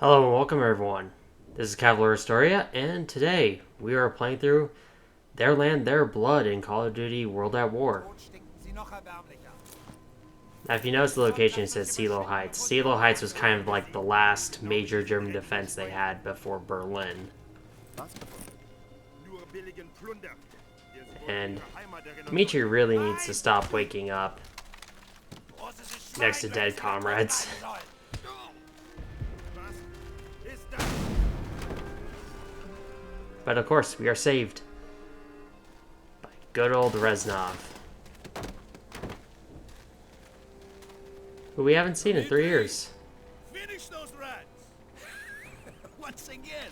Hello and welcome everyone. This is Cavalier Astoria, and today we are playing through Their Land, Their Blood in Call of Duty World at War. Now if you notice the location, it says Silo Heights. Silo Heights was kind of like the last major German defense they had before Berlin. And Dmitri really needs to stop waking up next to dead comrades. But of course, we are saved by good old Reznov, who we haven't seen in 3 years. Finish those rats! Once again,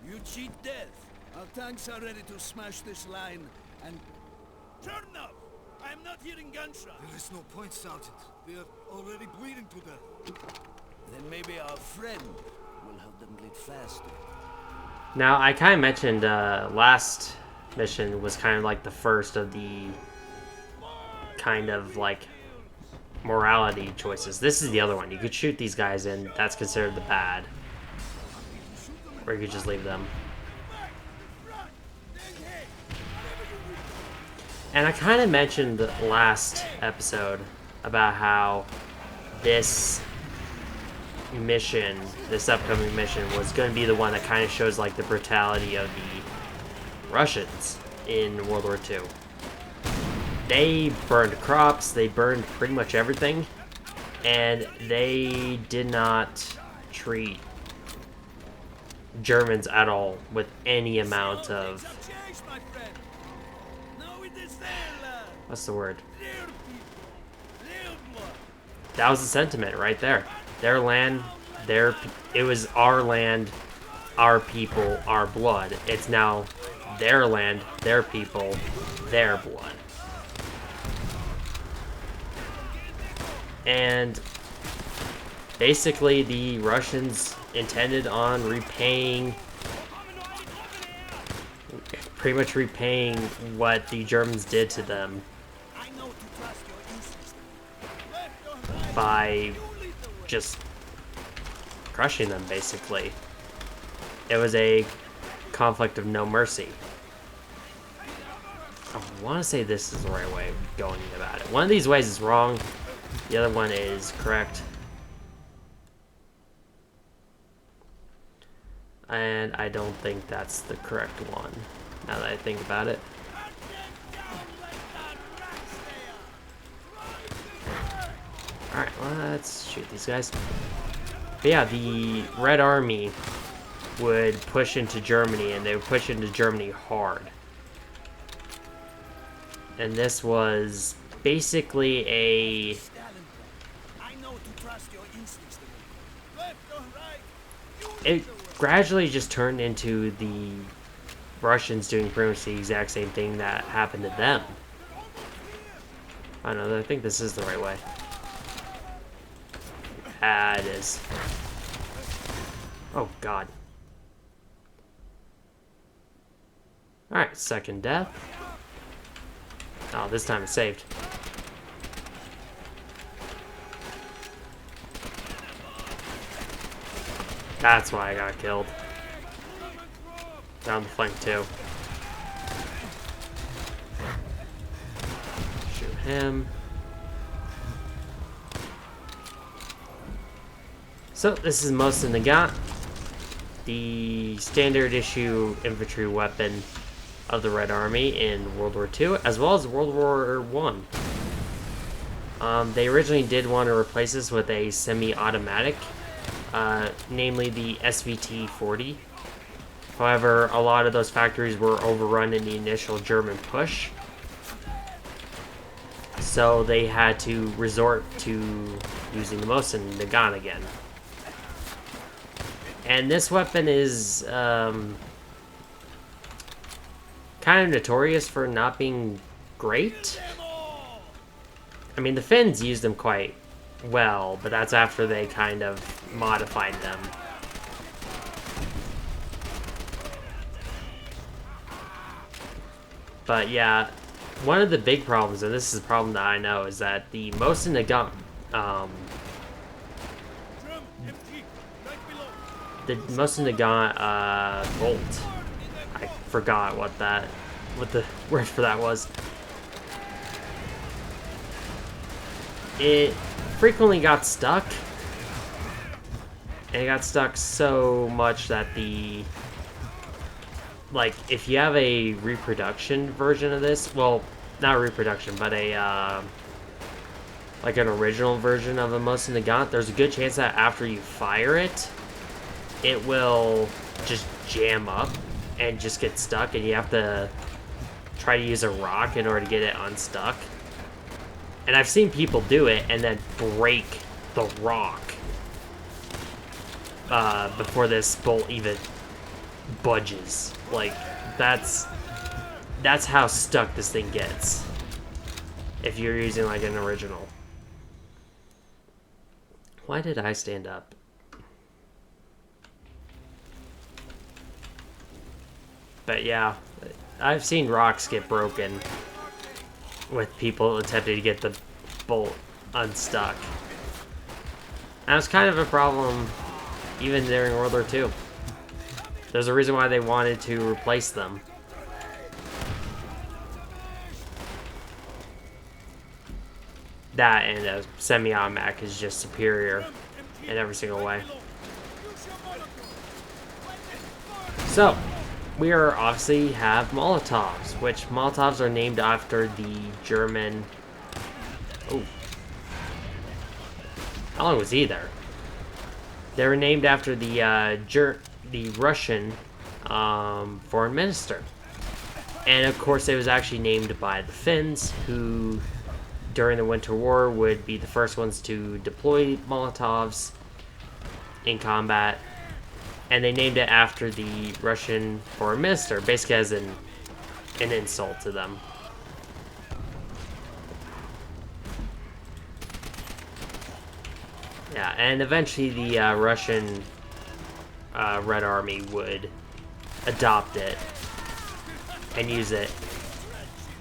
you cheat death. Our tanks are ready to smash this line and... Turn up! I am not hearing gunshots. There is no point, Sergeant. We are already bleeding to death. Then maybe our friend will help them bleed faster. Now, I kind of mentioned last mission was kind of like the first of the kind of like morality choices. This is the other one. You could shoot these guys and that's considered the bad. Or you could just leave them. And I kind of mentioned last episode about how this mission, this upcoming mission, was going to be the one that kind of shows like the brutality of the Russians in World War II. They burned crops, they burned pretty much everything, and they did not treat Germans at all with any amount of... What's the word? That was the sentiment right there. Their land, it was our land, our people, our blood. It's now their land, their people, their blood. And basically the Russians intended on pretty much repaying what the Germans did to them by just crushing them, basically. It was a conflict of no mercy. I want to say this is the right way of going about it. One of these ways is wrong, the other one is correct. And I don't think that's the correct one, now that I think about it. Alright, let's shoot these guys. But yeah, the Red Army would push into Germany, and they would push into Germany hard. And this was basically a... It gradually just turned into the Russians doing pretty much the exact same thing that happened to them. I don't know, I think this is the right way. Ah, it is. Oh, God. Alright, second death. Oh, this time it's saved. That's why I got killed. Down the flank, too. Shoot him. So, this is Mosin Nagant, the standard issue infantry weapon of the Red Army in World War II, as well as World War I. They originally did want to replace this with a semi-automatic, namely the SVT-40. However, a lot of those factories were overrun in the initial German push, so they had to resort to using the Mosin Nagant again. And this weapon is kind of notorious for not being great. I mean, the Finns used them quite well, but that's after they kind of modified them. But yeah, one of the big problems, and this is a problem that I know, is that the Mosin Nagant the most of the bolt. I forgot what the word for that was. It frequently got stuck. And it got stuck so much that if you have a reproduction version of this, well, not reproduction, but a, like an original version of a Most Nagant, there's a good chance that after you fire it, it will just jam up and just get stuck, and you have to try to use a rock in order to get it unstuck. And I've seen people do it and then break the rock before this bolt even budges. Like, that's how stuck this thing gets if you're using like an original. Why did I stand up? But yeah, I've seen rocks get broken with people attempting to get the bolt unstuck. And it's kind of a problem even during World War II. There's a reason why they wanted to replace them. That and a semi-automatic is just superior in every single way. So, we obviously have Molotovs, which Molotovs are named after the German... Oh. How long was he there? They were named after the Russian foreign minister. And of course it was actually named by the Finns, who during the Winter War would be the first ones to deploy Molotovs in combat. And they named it after the Russian foreign minister, basically as an insult to them. Yeah, and eventually the Russian Red Army would adopt it and use it.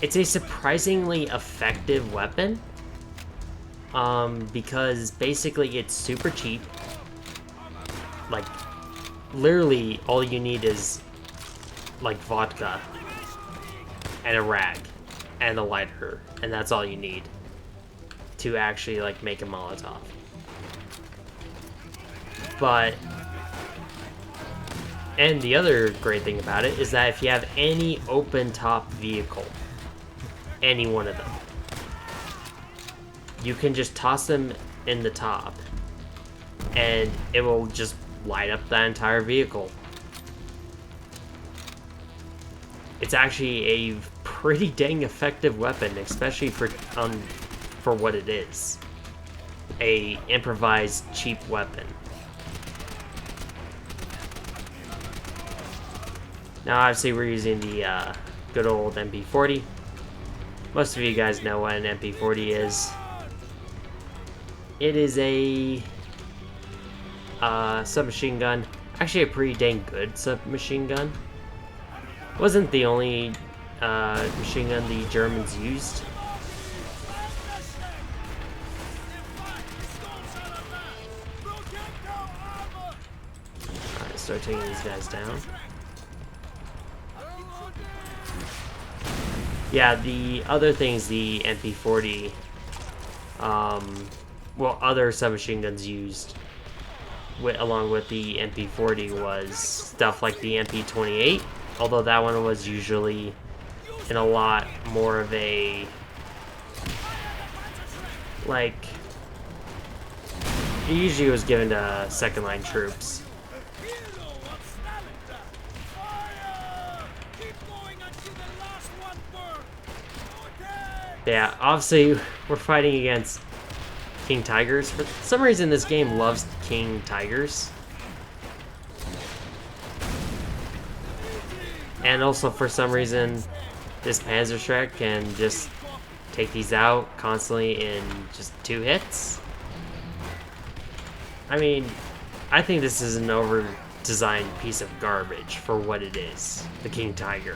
It's a surprisingly effective weapon, because basically it's super cheap. Like, literally all you need is like vodka and a rag and a lighter, and that's all you need to actually like make a Molotov. But, and the other great thing about it is that if you have any open top vehicle, any one of them, you can just toss them in the top and it will just light up that entire vehicle. It's actually a pretty dang effective weapon, especially for what it is. A improvised cheap weapon. Now obviously we're using the good old MP40. Most of you guys know what an MP40 is. It is a submachine gun. Actually a pretty dang good submachine gun. It wasn't the only machine gun the Germans used. Alright, start taking these guys down. Yeah, the other things the MP40, well, other submachine guns used along with the MP40 was stuff like the MP28, although that one was usually in a lot more of a, like, it usually was given to second line troops. Yeah, obviously we're fighting against King Tigers. For some reason this game loves King Tigers. And also for some reason this Panzerschreck can just take these out constantly in just 2 hits. I mean, I think this is an over-designed piece of garbage for what it is, the King Tiger.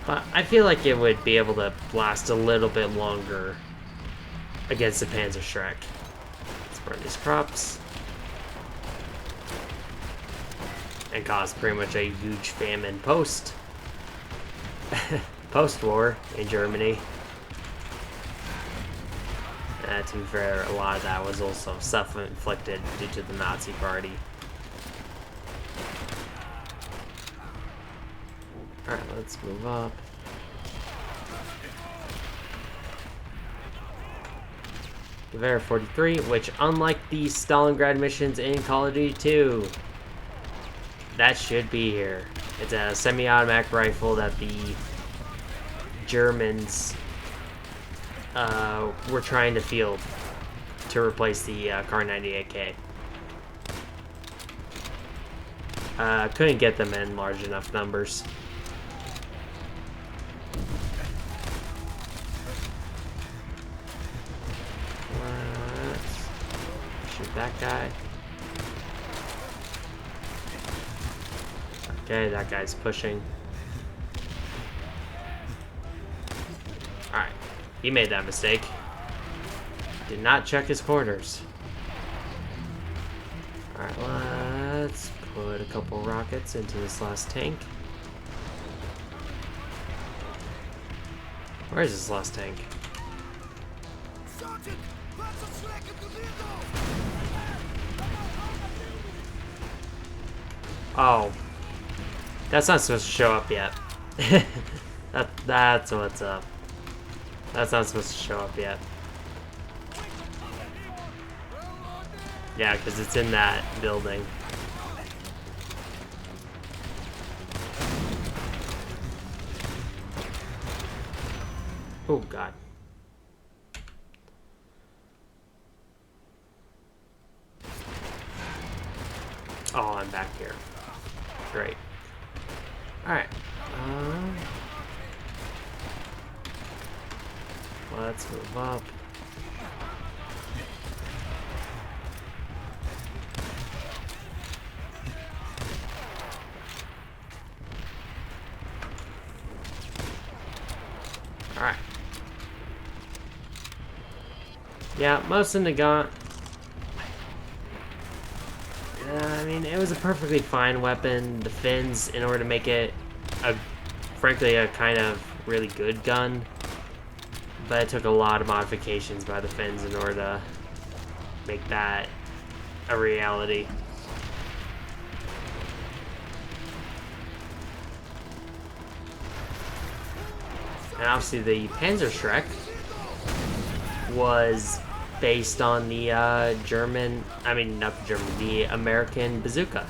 But I feel like it would be able to last a little bit longer against the Panzerschreck. Let's burn these crops. and caused pretty much a huge famine post-war in Germany. To be fair, a lot of that was also self-inflicted due to the Nazi Party. Alright, let's move up. Gewehr 43, which, unlike the Stalingrad missions in Call of Duty 2, that should be here. It's a semi-automatic rifle that the Germans were trying to field to replace the Kar 98K. Couldn't get them in large enough numbers. Let's shoot that guy. Okay, that guy's pushing. Alright, he made that mistake. Did not check his corners. Alright, let's put a couple rockets into this last tank. Where is this last tank? Oh. That's not supposed to show up yet. That's what's up. That's not supposed to show up yet. Yeah, because it's in that building. Oh, God. Oh, I'm back here. Great. Alright. Let's move up. Alright. Yeah, most of Nagant. I mean, it was a perfectly fine weapon. The Finns, in order to make it, frankly, a kind of really good gun. But it took a lot of modifications by the Finns in order to make that a reality. And obviously the Panzerschreck was based on the the American bazooka.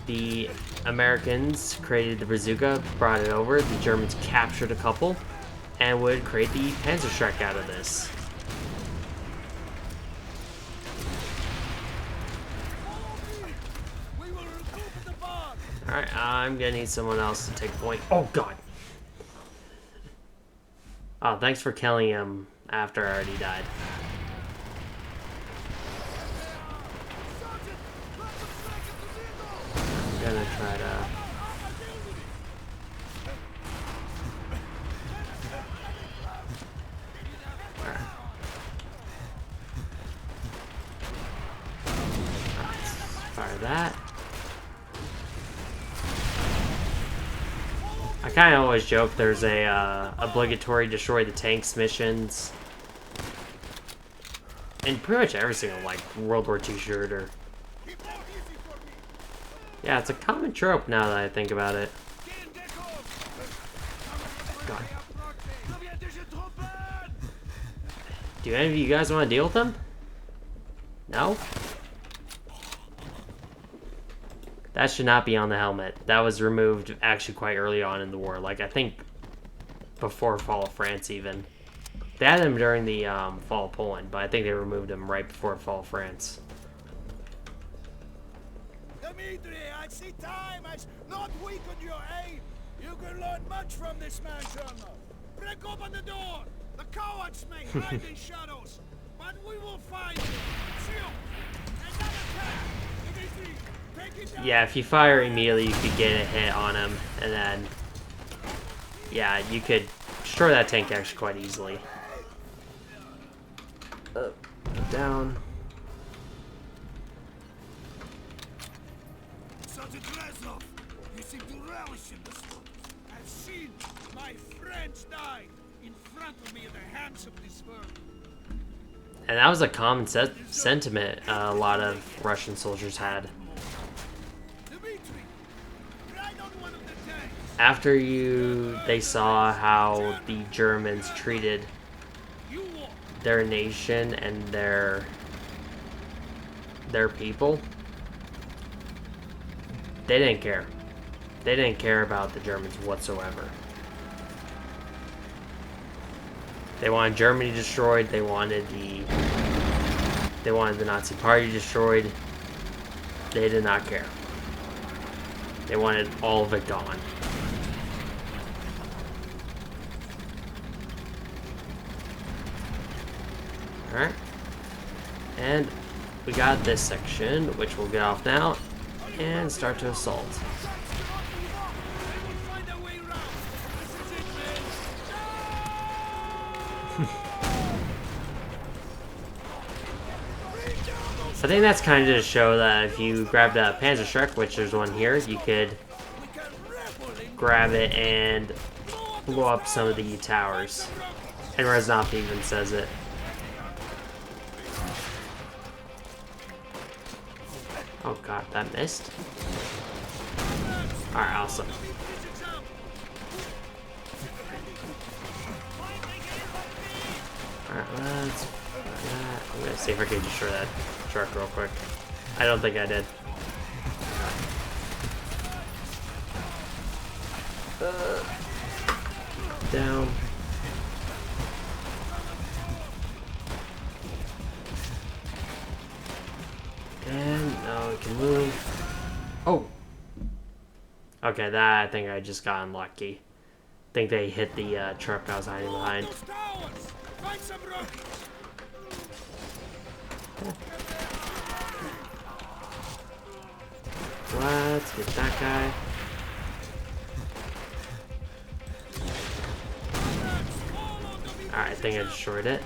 The Americans created the bazooka, brought it over, the Germans captured a couple, and would create the Panzerschreck out of this. Alright, I'm gonna need someone else to take point. Oh, God! Oh, thanks for killing him after I already died. I'm gonna try to... Alright. Let's fire that. I kind of always joke there's a obligatory destroy the tanks missions in pretty much every single like World War II shooter. Yeah, it's a common trope now that I think about it. God. Do any of you guys want to deal with them? No? That should not be on the helmet. That was removed actually quite early on in the war. Like, I think before Fall of France even. They had them during the Fall of Poland, but I think they removed them right before Fall of France. Dimitri, I see time has not weakened your aim. You can learn much from this man, Colonel. Break open the door. The cowards may hide in shadows, but we will find you. Shield. Another attack. Dimitri, take it down. Yeah, if you fire immediately, you could get a hit on him, and then, yeah, you could destroy that tank actually quite easily. Up, down. Sergeant Reznov, you seem to relish in this one. I've seen my friends die in front of me at the hands of this world. And that was a common sentiment a lot of Russian soldiers had. Dmitri, ride on one of the tanks. After they saw how the Germans treated You walk. their nation and their people, they didn't care. They didn't care about the Germans whatsoever. They wanted Germany destroyed. They wanted the Nazi Party destroyed. They did not care. They wanted all of it gone. Alright. And we got this section, which we'll get off now, and start to assault. I think that's kind of to show that if you grabbed a Panzerschreck, which there's one here, you could grab it and blow up some of the towers. And Reznov even says it. Oh god, that missed? Alright, awesome. Alright, let's... I'm gonna see if I can destroy that truck real quick. I don't think I did. Down. And now we can move. Oh! Okay, that I think I just got unlucky. I think they hit the truck I was hiding behind. Let's get that guy. Alright, I think I destroyed it.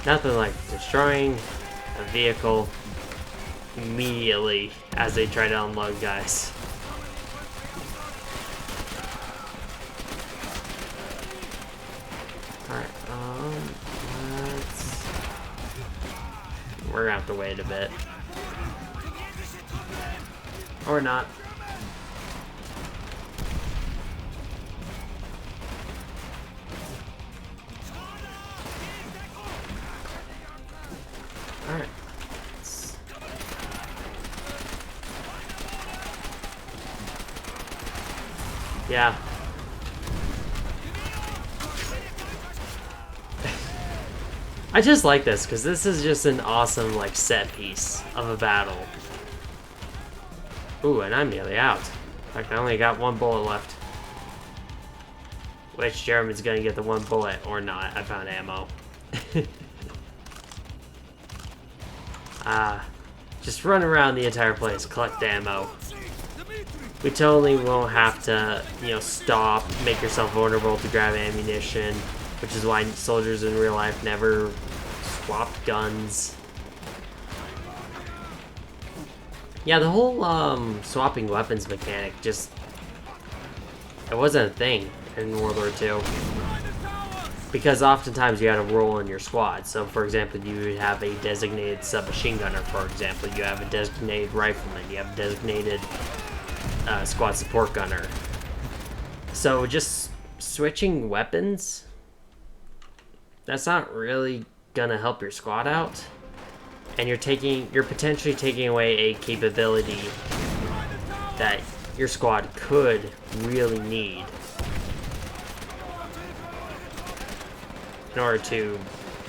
Nothing like destroying a vehicle immediately as they try to unload guys. Alright, we're gonna have to wait a bit. Or not. Alright. Yeah. I just like this because this is just an awesome like set piece of a battle. Ooh, and I'm nearly out. In fact, I only got one bullet left. Which Jeremy's gonna get the one bullet or not. I found ammo. Just run around the entire place, collect ammo. We totally won't have to, you know, stop, make yourself vulnerable to grab ammunition, which is why soldiers in real life never swapped guns. Yeah, the whole swapping weapons mechanic just, it wasn't a thing in World War II. Because oftentimes you had a role in your squad. So for example, you would have a designated submachine gunner, for example. You have a designated rifleman. You have a designated squad support gunner. So just switching weapons, that's not really gonna help your squad out. And you're potentially taking away a capability that your squad could really need in order to,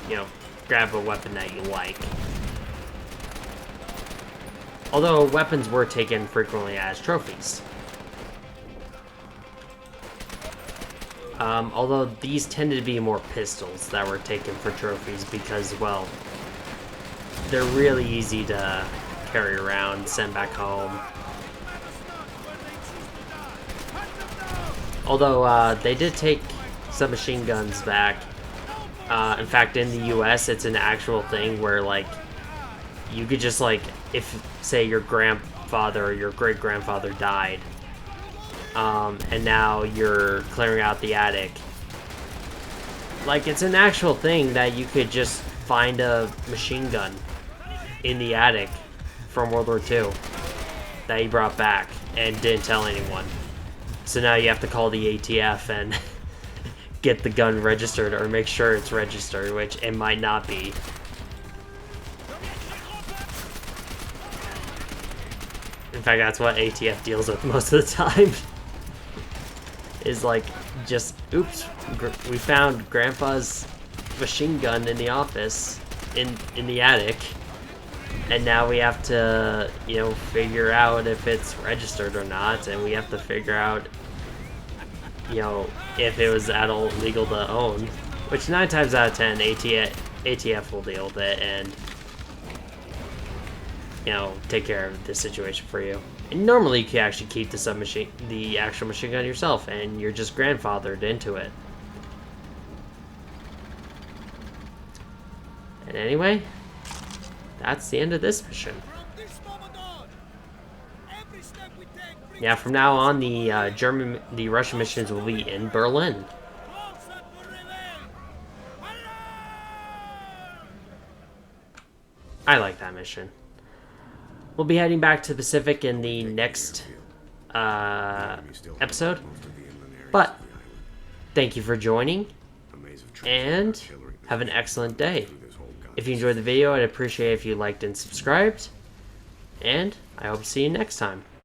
you know, grab a weapon that you like. Although weapons were taken frequently as trophies. Although these tended to be more pistols that were taken for trophies because, well, they're really easy to carry around, send back home. Although they did take submachine guns back In fact, in the US, it's an actual thing where, like, you could just, like, if, say, your grandfather or your great-grandfather died, and now you're clearing out the attic, like, it's an actual thing that you could just find a machine gun in the attic from World War II that he brought back and didn't tell anyone. So now you have to call the ATF and get the gun registered or make sure it's registered, which it might not be. In fact, that's what ATF deals with most of the time. Is like, just, oops, we found Grandpa's machine gun in the office, in the attic, and now we have to, you know, figure out if it's registered or not, and we have to figure out, you know, if it was at all legal to own, which 9 times out of 10, ATF will deal with it and, you know, take care of the situation for you. And normally you can actually keep the actual machine gun yourself, and you're just grandfathered into it. And anyway, that's the end of this mission. Yeah, from now on, the Russian missions will be in Berlin. I like that mission. We'll be heading back to the Pacific in the next episode. But thank you for joining, and have an excellent day. If you enjoyed the video, I'd appreciate it if you liked and subscribed, and I hope to see you next time.